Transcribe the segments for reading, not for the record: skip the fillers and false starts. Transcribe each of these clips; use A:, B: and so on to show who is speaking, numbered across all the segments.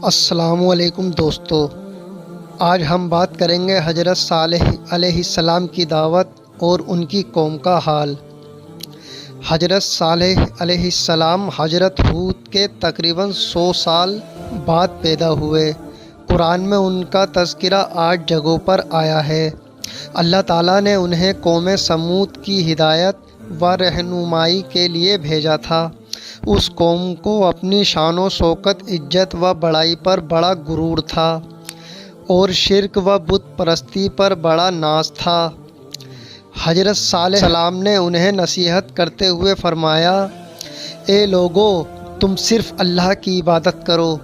A: السلام علیکم دوستو، آج ہم بات کریں گے حضرت صالح علیہ السلام کی دعوت اور ان کی قوم کا حال۔ حضرت صالح علیہ السلام حضرت ہود کے تقریباً 100 سال بعد پیدا ہوئے۔ قرآن میں ان کا تذکرہ 8 جگہوں پر آیا ہے۔ اللہ تعالیٰ نے انہیں قوم سمود کی ہدایت و رہنمائی کے لیے بھیجا تھا۔ اس قوم کو اپنی شان و شوکت، عزت و بڑائی پر بڑا غرور تھا اور شرک و بت پرستی پر بڑا ناز تھا۔ حضرت صالح علیہ السلام نے انہیں نصیحت کرتے ہوئے فرمایا، اے لوگو، تم صرف اللہ کی عبادت کرو،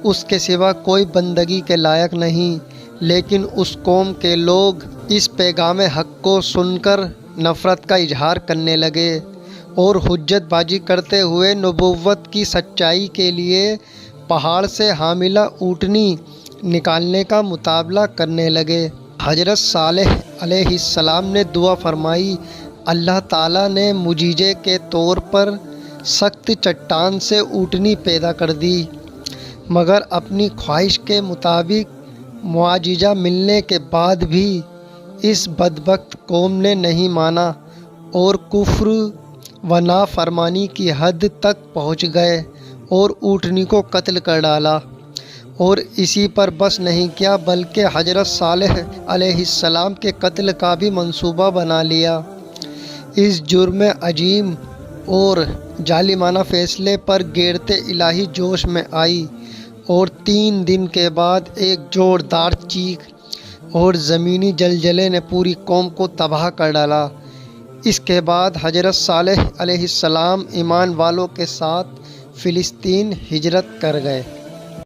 A: اس کے سوا کوئی بندگی کے لائق نہیں۔ لیکن اس قوم کے لوگ اس پیغام حق کو سن کر نفرت کا اظہار کرنے لگے اور حجت بازی کرتے ہوئے نبوت کی سچائی کے لیے پہاڑ سے حاملہ اونٹنی نکالنے کا مطالبہ کرنے لگے۔ حضرت صالح علیہ السلام نے دعا فرمائی، اللہ تعالیٰ نے معجزے کے طور پر سخت چٹان سے اونٹنی پیدا کر دی، مگر اپنی خواہش کے مطابق معجزہ ملنے کے بعد بھی اس بدبخت قوم نے نہیں مانا اور کفر و نافرمانی کی حد تک پہنچ گئے اور اونٹنی کو قتل کر ڈالا۔ اور اسی پر بس نہیں کیا بلکہ حضرت صالح علیہ السلام کے قتل کا بھی منصوبہ بنا لیا۔ اس جرم عظیم اور ظالمانہ فیصلے پر غیرت الہی جوش میں آئی اور 3 دن کے بعد ایک زوردار چیخ اور زمینی زلزلے نے پوری قوم کو تباہ کر ڈالا۔ اس کے بعد حضرت صالح علیہ السلام ایمان والوں کے ساتھ فلسطین ہجرت کر گئے۔